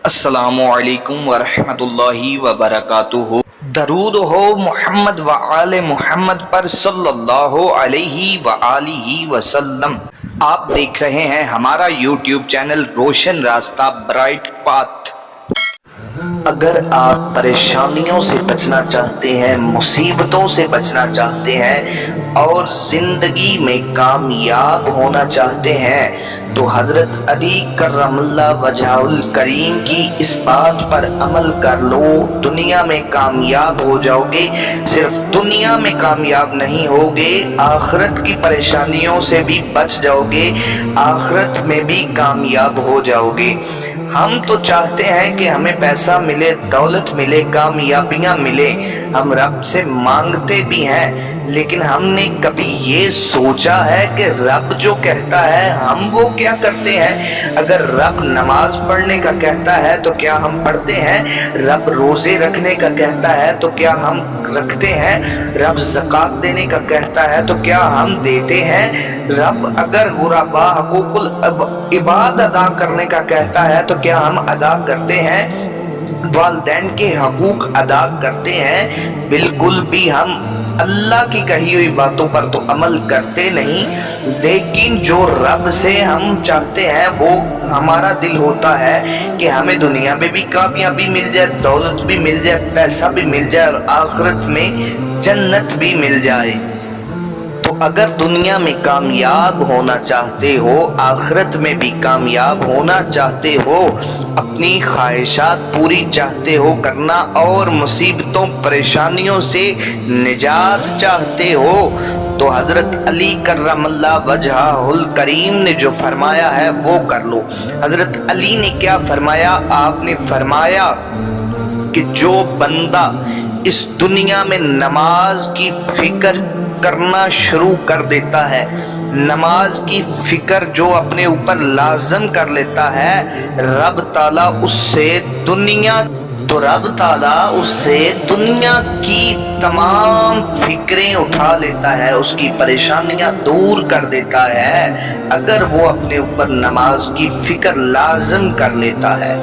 السلام علیکم ورحمۃ اللہ وبرکاتہ۔ درود ہو محمد و آل محمد پر صلی اللہ علیہ وآلہ وسلم۔ آپ دیکھ رہے ہیں ہمارا یوٹیوب چینل روشن راستہ برائٹ پاتھ۔ اگر آپ پریشانیوں سے بچنا چاہتے ہیں، مصیبتوں سے بچنا چاہتے ہیں اور زندگی میں کامیاب ہونا چاہتے ہیں تو حضرت علی کرم اللہ وجہہ الکریم کی اس بات پر عمل کر لو، دنیا میں کامیاب ہو جاؤ گے۔ صرف دنیا میں کامیاب نہیں ہوگے، آخرت کی پریشانیوں سے بھی بچ جاؤ گے، آخرت میں بھی کامیاب ہو جاؤ گے۔ ہم تو چاہتے ہیں کہ ہمیں پیسہ ملے، دولت ملے، کامیابیاں ملے، ہم رب سے مانگتے بھی ہیں، لیکن ہم نے کبھی یہ سوچا ہے کہ رب جو کہتا ہے ہم وہ کیا کرتے ہیں؟ اگر رب نماز پڑھنے کا کہتا ہے تو کیا ہم پڑھتے ہیں؟ رب روزے رکھنے کا کہتا ہے تو کیا ہم رکھتے ہیں؟ رب زکوٰۃ دینے کا کہتا ہے تو کیا ہم دیتے ہیں؟ رب اگر غربا حقوق العباد ادا کرنے کا کہتا ہے تو کیا ہم ادا کرتے ہیں؟ والدین کے حقوق ادا کرتے ہیں؟ بالکل بھی ہم اللہ کی کہی ہوئی باتوں پر تو عمل کرتے نہیں، لیکن جو رب سے ہم چاہتے ہیں وہ ہمارا دل ہوتا ہے کہ ہمیں دنیا میں بھی کامیابی مل جائے، دولت بھی مل جائے، پیسہ بھی مل جائے اور آخرت میں جنت بھی مل جائے۔ تو اگر دنیا میں کامیاب ہونا چاہتے ہو، آخرت میں بھی کامیاب ہونا چاہتے ہو، اپنی خواہشات پوری چاہتے ہو کرنا اور مصیبتوں پریشانیوں سے نجات چاہتے ہو تو حضرت علی کرم اللہ وجہہ الکریم نے جو فرمایا ہے وہ کر لو۔ حضرت علی نے کیا فرمایا؟ آپ نے فرمایا کہ جو بندہ اس دنیا میں نماز کی فکر کرنا شروع کر دیتا ہے، نماز کی فکر جو اپنے اوپر لازم کر لیتا ہے، رب تعالیٰ اس سے دنیا کی تمام فکریں اٹھا لیتا ہے، اس کی پریشانیاں دور کر دیتا ہے، اگر وہ اپنے اوپر نماز کی فکر لازم کر لیتا ہے۔